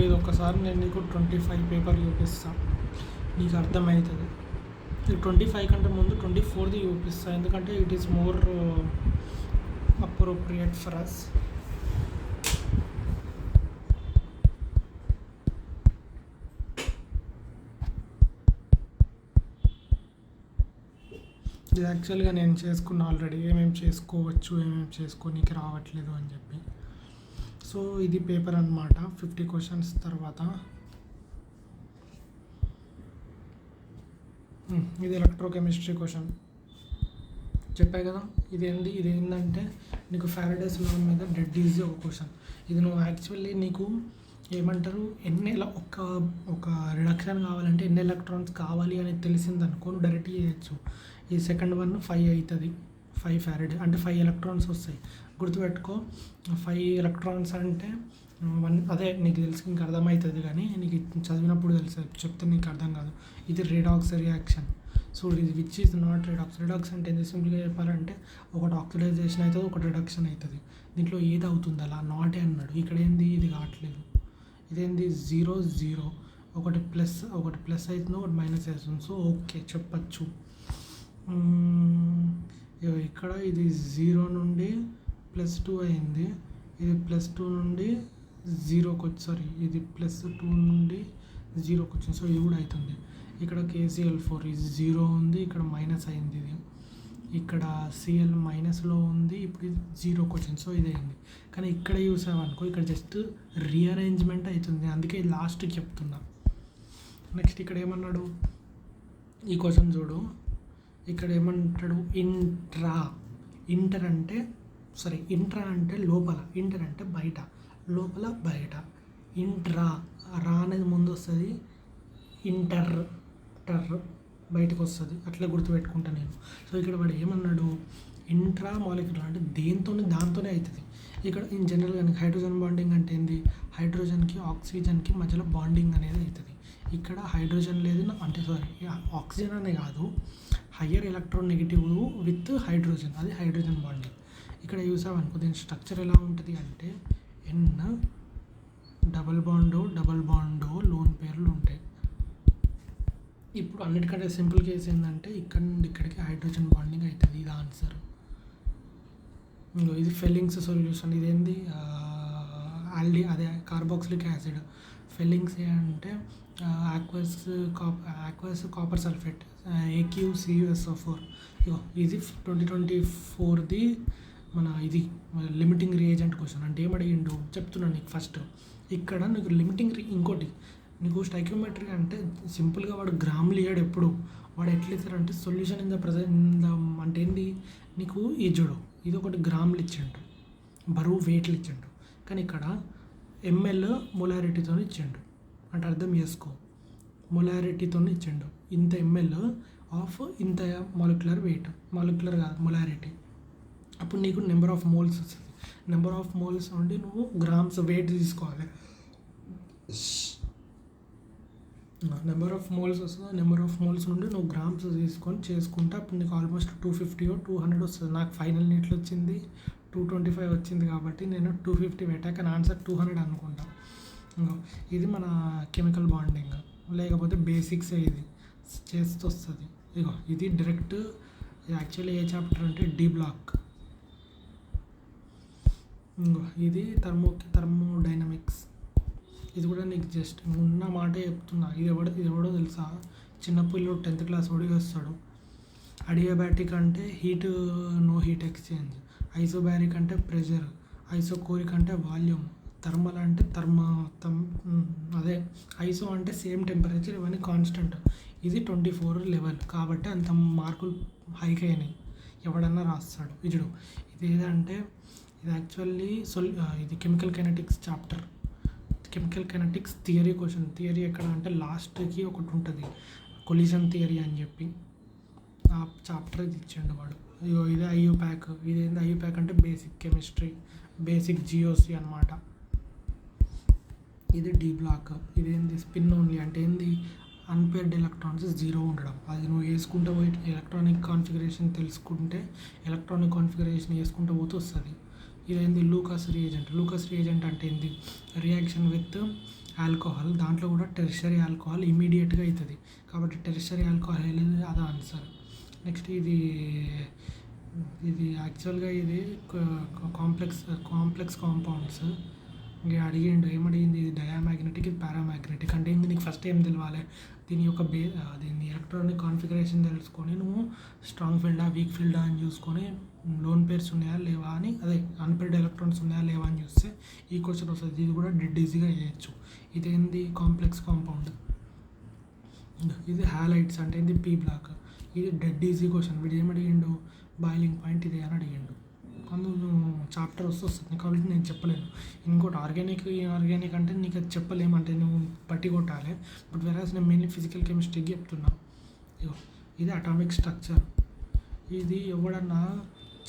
ఇది ఒక్కసారి నేను నీకు 25 పేపర్ చూపిస్తాను, నీకు అర్థమవుతుంది. 25 కంటే ముందు 24ది చూపిస్తాను, ఎందుకంటే it is more appropriate for us. ఇది యాక్చువల్గా నేను చేసుకున్న ఆల్రెడీ, ఏమేమి చేసుకోవచ్చు ఏమేమి చేసుకోనీకి రావట్లేదు అని చెప్పి. సో ఇది పేపర్ అనమాట, 50 క్వశ్చన్స్ తర్వాత. ఇది ఎలక్ట్రోకెమిస్ట్రీ క్వశ్చన్ చెప్పా కదా. ఇదేంటంటే నీకు ఫారడేస్ లా మీద డెడ్ ఈజీ ఒక క్వశ్చన్. ఇది నువ్వు యాక్చువల్లీ నీకు ఏమంటారు, ఒక రిడక్షన్ కావాలంటే ఎన్ని ఎలక్ట్రాన్స్ కావాలి అనేది తెలిసిందనుకో నువ్వు డైరెక్ట్ చేయొచ్చు. ఈ సెకండ్ వన్ 5 అవుతుంది, 5 ఫారడే అంటే 5 ఎలక్ట్రాన్స్ వస్తాయి. గుర్తుపెట్టుకో, 5 ఎలక్ట్రాన్స్ అంటే అదే నీకు తెలిసి ఇంకా అర్థమవుతుంది, కానీ నీకు చదివినప్పుడు తెలుసు, చెప్తే నీకు అర్థం కాదు. ఇది రిడాక్స్ రియాక్షన్. సో ఇది which is not redox. Redox అంటే ఏంటి, సింపుల్గా చెప్పాలంటే ఒకటి ఆక్సిడైజేషన్ అవుతుంది, ఒకటి రిడక్షన్ అవుతుంది. దీంట్లో ఏది అవుతుంది అలా నాటే అన్నాడు. ఇక్కడ ఏంది, ఇది కావట్లేదు. ఇదేంది 0 0, ఒకటి ప్లస్ అవుతుంది, ఒకటి మైనస్ అవుతుంది. సో ఓకే చెప్పచ్చు. ఇక్కడ ఇది 0 నుండి +2 అయింది, ఇది +2 నుండి 0కి వచ్చి, సారీ ఇది +2 నుండి 0కి వచ్చింది. సో ఇది కూడా అవుతుంది. ఇక్కడ KCl4 ఇది 0 ఉంది, ఇక్కడ మైనస్ అయింది, ఇది ఇక్కడ Cl మైనస్లో ఉంది, ఇప్పుడు ఇది 0కి వచ్చింది. సో ఇది అయింది. కానీ ఇక్కడ చూసామనుకో, ఇక్కడ జస్ట్ రీఅరేంజ్మెంట్ అవుతుంది, అందుకే లాస్ట్కి చెప్తున్నా. నెక్స్ట్ ఇక్కడ ఏమన్నాడు, ఈ క్వశ్చన్ చూడు. ఇక్కడ ఏమంటాడు, ఇంట్రా అంటే లోపల, ఇంటర్ అంటే బయట, లోపల బయట. ఇంట్రా రా అనేది ముందు వస్తుంది, ఇంటర్ బయటకు వస్తుంది, అట్లా గుర్తుపెట్టుకుంటా నేను. సో ఇక్కడ వాడు ఏమన్నాడు, ఇంట్రా మాలిక్యులర్ అంటే దాంతోనే అవుతుంది. ఇక్కడ ఇన్ జనరల్ కానీ హైడ్రోజన్ బాండింగ్ అంటే ఏంది, హైడ్రోజన్కి ఆక్సిజన్కి మధ్యలో బాండింగ్ అనేది అవుతుంది. ఇక్కడ హైడ్రోజన్ లేదు అంటే ఆక్సిజన్ అనే కాదు, higher electron negative with hydrogen, అది హైడ్రోజన్ బాండింగ్. ఇక్కడ చూసామనుకో దీని స్ట్రక్చర్ ఎలా ఉంటుంది అంటే N డబల్ బాండో లోన్ పేర్లు ఉంటాయి. ఇప్పుడు అన్నిటికంటే సింపుల్ కేసు ఏంటంటే ఇక్కడ నుండి ఇక్కడికి హైడ్రోజన్ బాండింగ్ అవుతుంది, ఇది ఆన్సర్. ఇది ఫెల్లింగ్స్ సొల్యూషన్. ఇదేంది అదే కార్బాక్సిలిక్ యాసిడ్. ఫెల్లింగ్స్ ఏంటంటే ఆక్వస్ కాపర్ సల్ఫేట్ AgCuSO4. ఇది 2024ది మన ఇది లిమిటింగ్ రియేజెంట్ క్వశ్చన్. అంటే ఏమడిగిండు చెప్తున్నాను నీకు. ఫస్ట్ ఇక్కడ నీకు లిమిటింగ్ ఇంకోటి నీకు స్టైక్యోమెట్రీ అంటే సింపుల్గా వాడు గ్రాములు ఇయ్యాడు ఎప్పుడు. వాడు ఎట్లా ఇస్తారంటే సొల్యూషన్ ఇన్ ద ప్రజెంట్ అంటే ఏంది, నీకు ఈ చూడు ఇది ఒకటి గ్రాములు ఇచ్చిండు, బరువు వెయిట్లు ఇచ్చిండు, కానీ ఇక్కడ ml మొలారిటీతో ఇచ్చిండు. అంటే అర్థం చేసుకో, మొలారిటీతో ఇచ్చిండు. ఇంత ml ఆఫ్ ఇంత మాలిక్యులర్ వెయిట్, మాలిక్యులర్ కాదు మొలారిటీ. అప్పుడు నీకు నెంబర్ ఆఫ్ మోల్స్ వస్తుంది. నెంబర్ ఆఫ్ మోల్స్ నుండి నువ్వు గ్రామ్స్ వెయిట్ తీసుకోవాలి. నెంబర్ ఆఫ్ మోల్స్ వస్తుంది, నెంబర్ ఆఫ్ మోల్స్ నుండి నువ్వు గ్రామ్స్ తీసుకొని చేసుకుంటే అప్పుడు నీకు ఆల్మోస్ట్ 250 or 200 వస్తుంది. నాకు ఫైనల్ నీట్లో వచ్చింది 225 వచ్చింది, కాబట్టి నేను 250 పెట్టా, కానీ ఆన్సర్ 200 అనుకుంటా. ఇది మన కెమికల్ బాండింగ్, లేకపోతే బేసిక్స్ ఇది చేస్తూ వస్తుంది. ఇది డైరెక్ట్ యాక్చువల్లీ ఏ చాప్టర్ అంటే D బ్లాక్. ఇది థర్మోడైనమిక్స్. ఇది కూడా నీకు జస్ట్ ఉన్న మాట చెప్తున్నా. ఇది ఎవడో తెలుసా, చిన్నపిల్లడు 10th క్లాస్ వాడి వస్తాడు. అడియాబాటిక్ అంటే నో హీట్ ఎక్స్చేంజ్, ఐసోబారిక్ అంటే ప్రెషర్, ఐసోకోరిక్ అంటే వాల్యూమ్, థర్మల్ అంటే అదే ఐసో అంటే సేమ్ టెంపరేచర్, ఇవన్నీ కాన్స్టెంట్. ఇది 24 లెవెల్, కాబట్టి అంత మార్కులు హైక్ అయినాయి. ఎవడన్నా రాస్తాడు. ఇది ఏదంటే ఇది యాక్చువల్లీ ఇది chemical kinetics chapter, chemical kinetics theory question. Theory ఎక్కడ అంటే లాస్ట్కి ఒకటి ఉంటుంది, కొలిజన్ థియరీ అని చెప్పి ఆ చాప్టర్ ఇది ఇచ్చిండు వాడు. ఇది IUPAC. ఇదేంటి IUPAC అంటే బేసిక్ కెమిస్ట్రీ, బేసిక్ GOC అనమాట. ఇది D బ్లాక్. ఇదేంది స్పిన్ ఓన్లీ అంటే ఏంది, అన్పేర్డ్ ఎలక్ట్రాన్స్ 0 ఉండడం. అది నువ్వు వేసుకుంటూ పోయి ఎలక్ట్రానిక్ కాన్ఫిగరేషన్ తెలుసుకుంటే ఎలక్ట్రానిక్ కాన్ఫిగరేషన్ వేసుకుంటూ పోతే వస్తుంది. ఇదేంది లూకాస్ రియేజెంట్. లూకాస్ రియేజెంట్ అంటే ఏంది, రియాక్షన్ విత్ ఆల్కహాల్, దాంట్లో కూడా టెర్షరీ ఆల్కహాల్ ఇమీడియట్గా అవుతుంది. కాబట్టి టెర్షరీ ఆల్కహాల్ అనేది అది ఆన్సర్. నెక్స్ట్ ఇది యాక్చువల్గా ఇది కాంప్లెక్స్ కాంపౌండ్స్. ఇంక అడిగిండు, ఏమడిగింది, ఇది డయామాగ్నెటిక్, ఇది పారామాగ్నెటిక్. అంటే ఏంది, నీకు ఫస్ట్ ఏం తెలవాలి, దీని యొక్క దీని ఎలక్ట్రానిక్ కాన్ఫిగరేషన్ తెలుసుకొని నువ్వు స్ట్రాంగ్ ఫీల్డా వీక్ ఫీల్డా అని చూసుకొని లోన్ పేర్స్ ఉన్నాయా లేవా అని, అదే అన్పేర్డ్ ఎలక్ట్రాన్స్ ఉన్నాయా లేవా అని చూస్తే ఈ క్వశ్చన్ వస్తుంది. ఇది కూడా డెడ్ ఈజీగా చేయొచ్చు. ఇదేంది, కాంప్లెక్స్ కాంపౌండ్. ఇది హాలైట్స్ అంటే ఏంది, పీ బ్లాక్. ఇది డెడ్ ఈజీ క్వశ్చన్. వీడు ఏం అడిగిండు, బాయిలింగ్ పాయింట్ ఇదే అని అడిగిండు. అందులో చాప్టర్ వస్తుంది కాబట్టి నేను చెప్పలేను. ఇంకోటి ఆర్గానిక్ అంటే నీకు అది చెప్పలేమంటే నువ్వు పట్టి కొట్టాలి. బట్ వెరాజ్ నేను మెయిన్లీ ఫిజికల్ కెమిస్ట్రీకి చెప్తున్నా. ఇది అటామిక్ స్ట్రక్చర్. ఇది ఎవడన్నా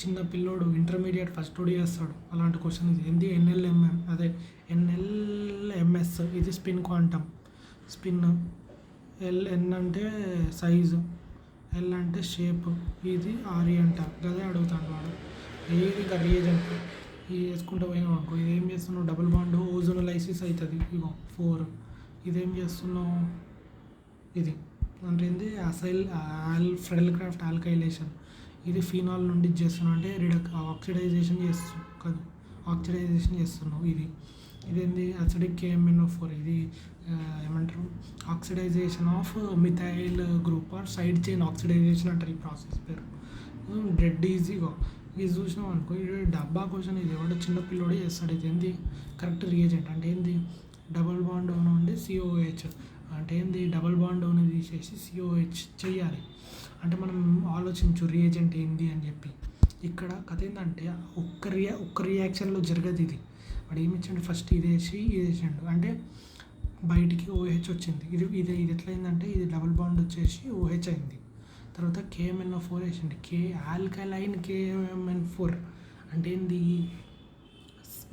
చిన్న పిల్లోడు ఇంటర్మీడియట్ ఫస్ట్ చేస్తాడు అలాంటి క్వశ్చన్. ఇది ఏంది, ఎన్ఎల్ఎంఎం, అదే ఎన్ఎల్ఎంఎస్. ఇది స్పిన్ క్వాంటమ్. స్పిన్ ఎన్ అంటే సైజు, ఎల్ అంటే షేప్, ఇది ఆరియంట. అదే అడుగుతాడు వాడు. ఏది ఇంకా రియేజెంట్ ఇది వేసుకుంటూ పోయినావు అనుకో, ఇదేం చేస్తున్నావు, డబుల్ బాండ్ ఓజోనలైసిస్ అవుతుంది. ఇగో 4. ఇదేం చేస్తున్నావు, ఇది అంటే ఏంది, ఫ్రెడల్ క్రాఫ్ట్ ఆల్కైలేషన్. ఇది ఫినాల్ నుండి చేస్తున్నావు అంటే ఆక్సిడైజేషన్ చేస్తున్నావు. ఇదేంది, అసిడిక్ KMnO4. ఇది ఏమంటారు, oxidation of methyl group or side chain oxidation అంటారు ఈ ప్రాసెస్ పేరు. డెడ్ ఈజీగా ఇది చూసినాం అనుకో. ఇది డబ్బా క్వశ్చన్. ఇది ఎవడో చిన్నపిల్లోడే చేస్తాడు. ఇది ఏంది, కరెక్ట్ రియేజెంట్ అంటే ఏంది, డబుల్ బాండ్ నుండి COH అంటే ఏంది, డబుల్ బాండ్ తీసేసి COH చెయ్యాలి. అంటే మనం ఆలోచించు రియేజెంట్ ఏంది అని చెప్పి. ఇక్కడ కథ ఏంటంటే ఒక్క రియాక్షన్లో జరగదు ఇది. వాడు ఏమి ఇచ్చిండు, ఫస్ట్ ఇది వేసిండు అంటే బయటికి OH వచ్చింది. ఇది ఎట్లయిందంటే ఇది డబుల్ బాండ్ వచ్చేసి OH అయింది. తర్వాత KMnO4 వేసింది. ఆల్కలైన్ KMnO4 అంటే ఏంది,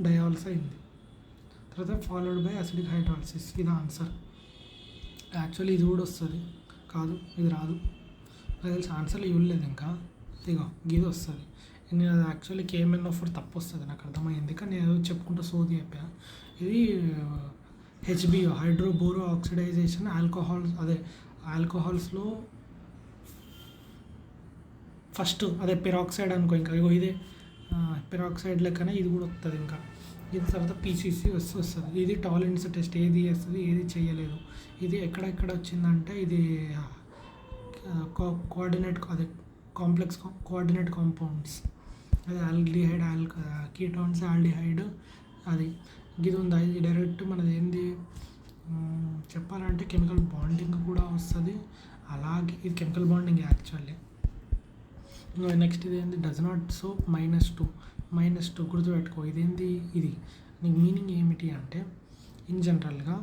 డయాల్స్ అయింది. తర్వాత ఫాలోడ్ బై అసిడిక్ హైడ్రాలసిస్. ఇది ఆన్సర్. యాక్చువల్లీ ఇది కూడా వస్తుంది, కాదు ఇది రాదు. నాకు తెలిసి ఆన్సర్లు ఇవ్వలేదు ఇంకా. ఇగో ఇది వస్తుంది. నేను అది యాక్చువల్లీ KMnO4 తప్పు వస్తుంది, నాకు అర్థమైంది. కానీ నేను ఏదో చెప్పుకుంటూ సోది చెప్పా. ఇది HBO హైడ్రోబోరో ఆక్సిడైజేషన్ ఆల్కహాల్స్లో ఫస్ట్ అదే పెరాక్సైడ్ అనుకో. ఇంకా ఇగో ఇదే పెరాక్సైడ్ లెక్కనే ఇది కూడా వస్తుంది. ఇంకా ఇది తర్వాత PCC వస్తుంది. ఇది టాలరెన్స్ టెస్ట్ ఏది చేస్తుంది, ఏది చేయలేదు. ఇది ఎక్కడెక్కడ వచ్చిందంటే ఇది కాంప్లెక్స్ కోఆర్డినేట్ కాంపౌండ్స్. అదే ఆల్డిహైడ్ కీటోన్స్ ఆల్డిహైడ్. అది ఇది ఉందా, ఇది డైరెక్ట్ మనది ఏంది చెప్పాలంటే కెమికల్ బాండింగ్ కూడా వస్తుంది. అలాగే ఇది కెమికల్ బాండింగ్ యాక్చువల్లీ. నెక్స్ట్ ఇది ఏంది, డస్ నాట్ సో -2 గుర్తుపెట్టుకో. ఇదేంది, ఇది నీకు మీనింగ్ ఏమిటి అంటే ఇన్ జనరల్గా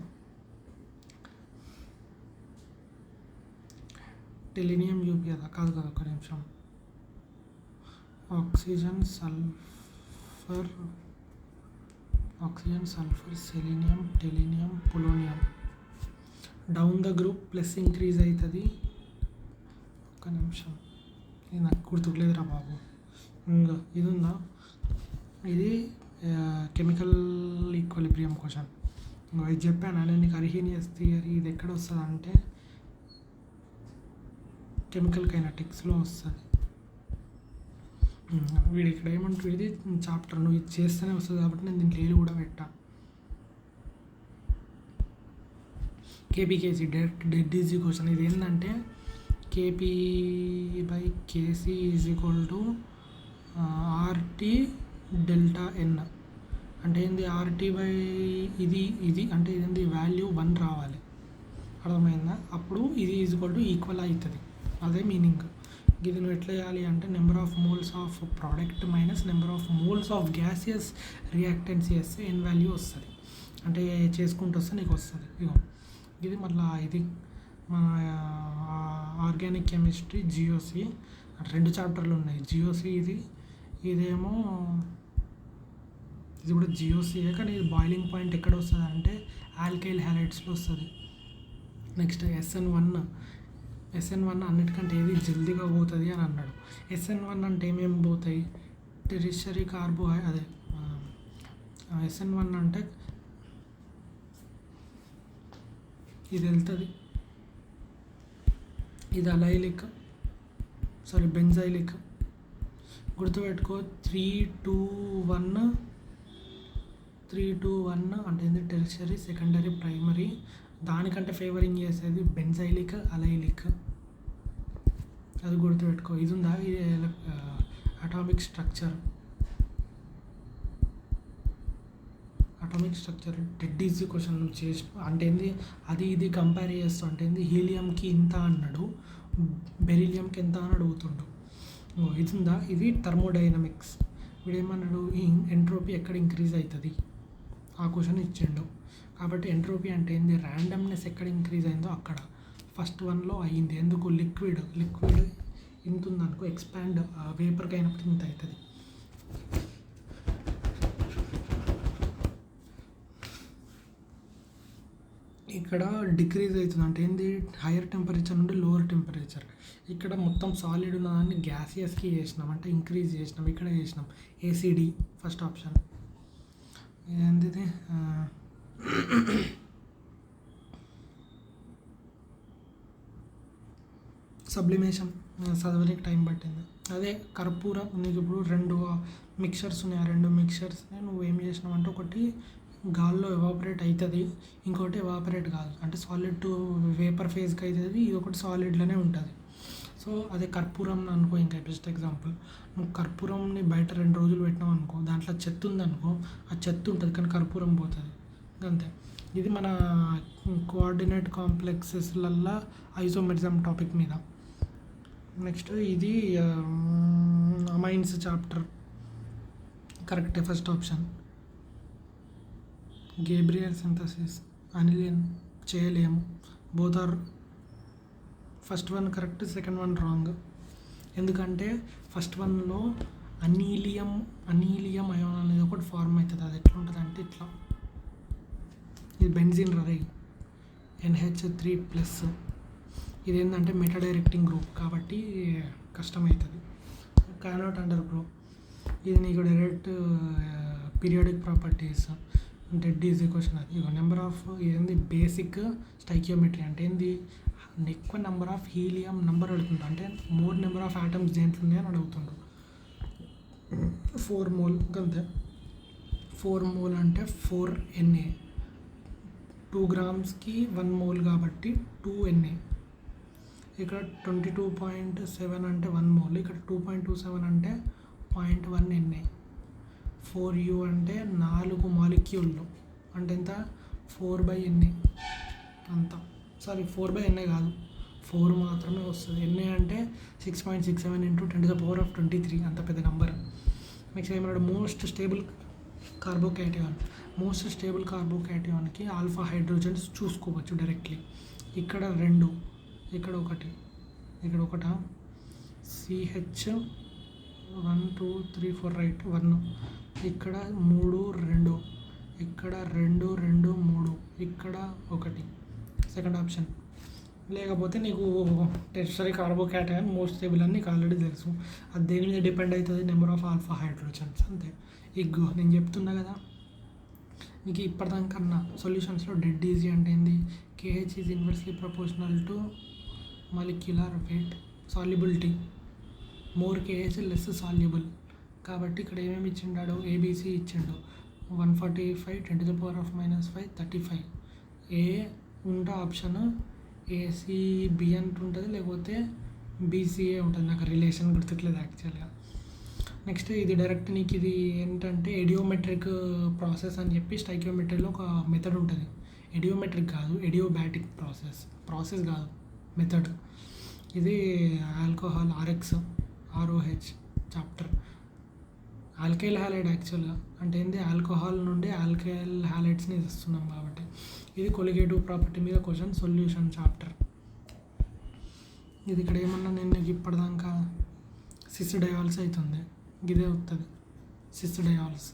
టెలినియం యూపీ కదా, కాదు ఒక నిమిషం. Oxygen sulphur selenium tellurium polonium down the group plus increase అవుతుంది. ఒక్క నిమిషం, ఇది నాకు గుర్తుకులేదురా బాబు. ఇంకా ఇది ఉందా, ఇది కెమికల్ ఈక్విలిబ్రియం క్వశ్చన్. ఇది చెప్పాను నేను నీకు. అర్హీనియస్ థియరీ ఇది ఎక్కడ వస్తుంది అంటే కెమికల్ కైనటిక్స్లో వస్తుంది. వీడు ఇక్కడ ఏమంటారు, ఇది చాప్టర్ నువ్వు ఇది చేస్తేనే వస్తుంది కాబట్టి నేను దీంట్లో ఏలు కూడా పెట్టా. KPKC dead easy question. ఇది ఏంటంటే KP/KC = RT ΔN. అంటే ఏంది, RT ఇది అంటే ఇదేంది, వాల్యూ 1 రావాలి. అర్థమైందా? అప్పుడు ఇది ఈక్వల్ అవుతుంది. అదే మీనింగ్. ఇది నువ్వు ఎట్లా చేయాలి అంటే number of moles of product minus number of moles of gaseous reactance చేస్తే ఎన్ వాల్యూ వస్తుంది. అంటే చేసుకుంటూ వస్తే నీకు వస్తుంది. ఇగో ఇది మళ్ళీ ఇది మన ఆర్గానిక్ కెమిస్ట్రీ GOC. 2 చాప్టర్లు ఉన్నాయి. GOC ఇదేమో ఇది కూడా GOCయే, కానీ ఇది బాయిలింగ్ పాయింట్ ఎక్కడ వస్తుంది అంటే ఆల్కైల్ హ్యాలైడ్స్లో వస్తుంది. నెక్స్ట్ SN1 అన్నిటికంటే ఏది జల్దీగా పోతుంది అని అన్నాడు. SN1 అంటే ఏమేమి పోతాయి, టెరిషరీ SN1 అంటే ఇది వెళ్తుంది. ఇది అలైలిక్, బెంజైలిక్. గుర్తుపెట్టుకో 3-2-1 అంటే ఏంది టెర్షరీ, సెకండరీ, ప్రైమరీ. దానికంటే ఫేవరింగ్ చేసేది బెంజైలిక్, అలైలిక్. అది గుర్తుపెట్టుకో. ఇది ఉందా, ఇది atomic structure dead easy question నువ్వు చేసి అంటే ఏంది, అది ఇది కంపేర్ చేస్తావు అంటే ఏంది, హీలియంకి ఇంత అన్నాడు, బెరీలియంకి ఎంత అని అడుగుతుండు. ఇది ఉందా, ఇది థర్మోడైనమిక్స్. వీడు ఏమన్నాడు, ఈ ఎంట్రోపీ ఎక్కడ ఇంక్రీజ్ అవుతుంది ఆ క్వశ్చన్ ఇచ్చిండు. కాబట్టి ఎంట్రోపీ అంటే ఏంది, ర్యాండమ్నెస్ ఎక్కడ ఇంక్రీజ్ అయిందో అక్కడ. ఫస్ట్ వన్లో అయ్యింది. ఎందుకు, లిక్విడ్ ఇంత ఉందనుకో, ఎక్స్పాండ్ వేపర్కి అయినప్పుడు ఇంత అవుతుంది. ఇక్కడ డిక్రీజ్ అవుతుంది అంటే ఏంది, హైయర్ టెంపరేచర్ నుండి లోవర్ టెంపరేచర్. ఇక్కడ మొత్తం సాలిడ్ ఉన్నదాన్ని గ్యాసియస్కి చేసినాం అంటే ఇంక్రీజ్ చేసినాం. ఇక్కడ చేసినాం ఏసీడీ ఫస్ట్ ఆప్షన్. ఏంటిది, సబ్లిమేషన్ చదవడానికి టైం పట్టింది. అదే కర్పూరం. నీకు ఇప్పుడు 2 మిక్చర్స్ ఉన్నాయి. ఆ 2 మిక్చర్స్ని నువ్వు ఏం చేసినావు అంటే, ఒకటి గాల్లో ఎవాపరేట్ అవుతుంది, ఇంకోటి ఎవాపరేట్ కాదు. అంటే సాలిడ్ టు వేపర్ ఫేజ్కి అవుతుంది, ఇది ఒకటి సాలిడ్లోనే ఉంటుంది. సో అదే కర్పూరం అనుకో. ఇంకా బెస్ట్ ఎగ్జాంపుల్, నువ్వు కర్పూరంని బయట 2 రోజులు పెట్టినావు అనుకో, దాంట్లో చెత్త ఉందనుకో, ఆ చెత్త ఉంటుంది కానీ కర్పూరం పోతుంది, అంతే. ఇది మన కోఆర్డినేట్ కాంప్లెక్సెస్లల్లో ఐసోమెరిజం టాపిక్ మీద. నెక్స్ట్ ఇది అమైన్స్ చాప్టర్. కరెక్టే first option. Gabriel synthesis, aniline చేయలేము. Both are, first one correct, second one wrong. ఎందుకంటే ఫస్ట్ వన్లో అనీలియం అయాన్ అనేది ఒకటి ఫార్మ్ అవుతుంది. అది ఎట్లా ఉంటుంది అంటే ఇట్లా, ఇది బెంజిన్ రై NH3+. ఇది ఏంటంటే మెటా డైరెక్టింగ్ గ్రూప్ కాబట్టి కష్టమవుతుంది, కెనాట్ అండర్ గ్రో. ఇది నీకు direct periodic properties, dead easy question. అది నెంబర్ ఆఫ్ ఏంది, బేసిక్ స్టైకియోమెట్రీ అంటే ఏంది, ఎక్కువ నెంబర్ ఆఫ్ హీలియం నెంబర్ అడుగుతుంటా అంటే మోర్ నెంబర్ ఆఫ్ ఆటమ్స్ దేంట్లో ఉన్నాయి అని అడుగుతుండ్రు. 4 మోల్ అంతే. 4 మోల్ అంటే 4Na. 2 గ్రామ్స్కి 1 మోల్ కాబట్టి 2Na. ఇక్కడ 22.7 అంటే 1 మోల్, ఇక్కడ 2.27 అంటే 0.1Na. 4U అంటే 4 మాలిక్యూళ్ళు అంటే ఎంత, 4/Na అంత. సారీ 4/Na కాదు, 4 మాత్రమే వస్తుంది. Na అంటే 6.67 × 10⁻23, అంత పెద్ద నెంబర్. నెక్స్ట్ ఏమన్నాడు, మోస్ట్ స్టేబుల్ కార్బోకేటయాన్కి ఆల్ఫా హైడ్రోజన్స్ చూసుకోవచ్చు డైరెక్ట్లీ. ఇక్కడ 2, ఇక్కడ ఒకటి, ఇక్కడ ఒకట, CH 1 2 3 4 రైట్ 1, ఇక్కడ 3 2, ఇక్కడ 2 2 3, ఇక్కడ 1, సెకండ్ ఆప్షన్. లేకపోతే నీకు టెర్షరీ కార్బోకేటయాన్ మోస్ట్ స్టేబుల్ అని నీకు ఆల్రెడీ తెలుసు. అది దేని మీద డిపెండ్ అవుతుంది, నెంబర్ ఆఫ్ ఆల్ఫా హైడ్రోజన్స్, అంతే. ఇగ్గో నేను చెప్తున్నా కదా నీకు ఇప్పటిదాకన్నా సొల్యూషన్స్లో డెడ్ ఈజీ అంటే ఏంది, KH is inversely proportional to molecular weight, solubility. More KH less soluble. కాబట్టి ఇక్కడ ఏమేమి ఇచ్చిండాడు, ABC ఇచ్చిండు. 145 10⁻⁻5 35. ఏ ఉంటే ఆప్షన్ ACB అంటుంటుంది, లేకపోతే BCA ఉంటుంది. నాకు రిలేషన్ గుర్తుట్లేదు యాక్చువల్గా. నెక్స్ట్ ఇది డైరెక్ట్ నీకు ఇది ఏంటంటే ఎడియోమెట్రిక్ ప్రాసెస్ అని చెప్పి స్టైకియోమెట్రీలో ఒక మెథడ్ ఉంటుంది. ఎడియోమెట్రిక్ కాదు, ఎడియోబ్యాటిక్ ప్రాసెస్ కాదు, మెథడ్. ఇది alcohol ROH chapter. Alkyl halide యాక్చువల్గా అంటే ఏంది, ఆల్కహాల్ నుండి ఆల్కైల్ హ్యాలైడ్స్ని ఇస్తున్నాం కాబట్టి. ఇది కొలిగేటివ్ ప్రాపర్టీ మీద క్వశ్చన్, సొల్యూషన్ చాప్టర్. ఇది ఇక్కడ ఏమన్నా నేను నీకు ఇప్పటిదాకా సిస్ డయాల్స్ అవుతుంది, ఇదే వస్తుంది సిస్ డయాల్స్.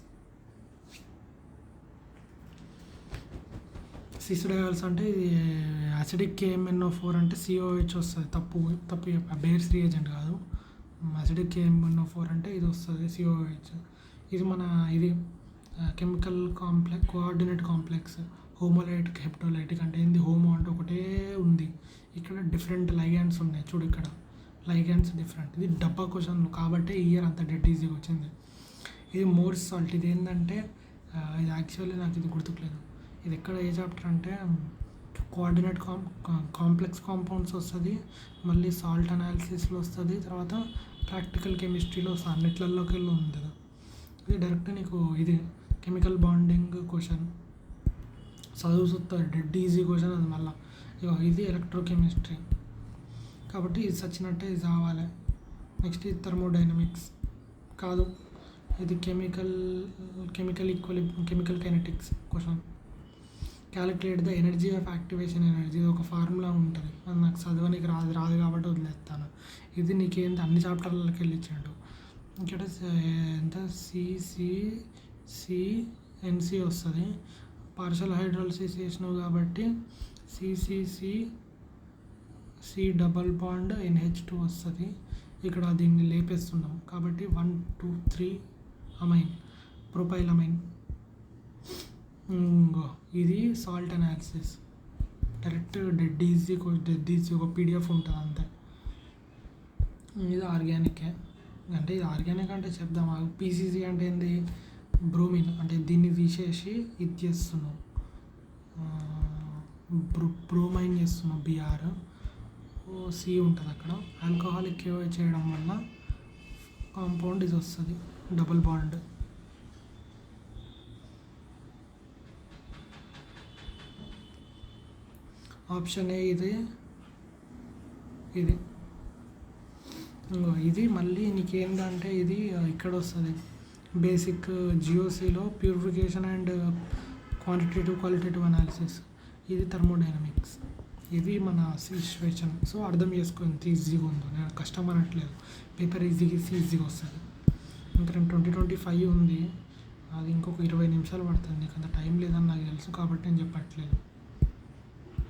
సిస్ అంటే ఇది యాసిడిక్ KMnO4 అంటే COH వస్తుంది. తప్పు బేర్స్ రియేజెంట్ కాదు. యాసిడిక్ KMnO4 అంటే ఇది వస్తుంది COH. ఇది మన ఇది కెమికల్ కోఆర్డినేట్ కాంప్లెక్స్. హోమోలైటిక్ హెప్టోలైటిక్ అంటే ఏంది, హోమో అంటే ఒకటే డిఫరెంట్ లైగాండ్స్ ఉన్నాయి చూడు ఇక్కడ, లైగాండ్స్ డిఫరెంట్. ఇది డబ్బా క్వశ్చన్ కాబట్టి ఇయర్ అంత డెడ్ ఈజీగా వచ్చింది. ఇది మోర్స్ సాల్ట్. ఇది ఏంటంటే ఇది యాక్చువల్లీ నాకు ఇది గుర్తుకులేదు. ఇది ఎక్కడ ఏ చాప్టర్ అంటే కోఆర్డినేట్ కాంప్లెక్స్ కాంపౌండ్స్ వస్తుంది, మళ్ళీ సాల్ట్ అనాలిసిస్లో వస్తుంది, తర్వాత ప్రాక్టికల్ కెమిస్ట్రీలో వస్తుంది. అన్నిట్లలోకి వెళ్ళి ఉంది కదా. ఇది డైరెక్ట్ నీకు ఇది కెమికల్ బాండింగ్ క్వశ్చన్ చదువుతుంది, డెడ్ ఈజీ క్వశ్చన్ అది. మళ్ళీ ఇది ఎలక్ట్రోకెమిస్ట్రీ కాబట్టి ఇది చచ్చినట్టే ఇది కావాలి. నెక్స్ట్ ఇది థర్మోడైనమిక్స్ కాదు, ఇది chemical kinetics question. Calculate the energy of activation energy. ఇది ఒక ఫార్ములా ఉంటుంది, అది నాకు చదవనికి రాదు కాబట్టి వదిలేస్తాను. ఇది నీకేంటి అన్ని చాప్టర్లకి వెళ్ళి ఇచ్చాడు. ఇక్కడ ఎంత సిఎన్సి వస్తుంది, పార్షల్ హైడ్రోలిసిస్ చేసినావు కాబట్టి సి డబల్ బాండ్ NH2 వస్తుంది. ఇక్కడ దీన్ని లేపేస్తున్నాం కాబట్టి 1 2 3 అమైన్, ప్రొపైల్ అమైన్. ఇది salt analysis direct dead easy ఒక PDF ఉంటుంది అంతే. ఇది ఆర్గానికే అంటే ఇది ఆర్గానిక్ అంటే చెప్దాం. PCC అంటే ఏంది, బ్రోమిన్. అంటే దీన్ని తీసేసి ఇది చేస్తున్నాం, బ్రోమైన్ చేస్తున్నాం, BR. C ఉంటుంది అక్కడ. ఆల్కహాలిక్ చేయడం వల్ల కాంపౌండ్ ఇది వస్తుంది, డబుల్ బాండ్. ఆప్షన్ ఏ ఇది. ఇది మళ్ళీ నీకేంటంటే ఇది ఇక్కడ వస్తుంది బేసిక్ GOCలో ప్యూరిఫికేషన్ అండ్ క్వాలిటేటివ్ అనాలిసిస్. ఇది థర్మోడైనమిక్స్. ఇది మన సిచ్యువేషన్. సో అర్థం చేసుకో ఎంత ఈజీగా ఉందో. నేను కష్టం అనట్లేదు, పేపర్ ఈజీగా వస్తుంది. ఇంకా 2025 ఉంది, అది ఇంకొక 20 నిమిషాలు పడుతుంది. నీకు అంత టైం లేదని నాకు తెలుసు కాబట్టి నేను చెప్పట్లేదు.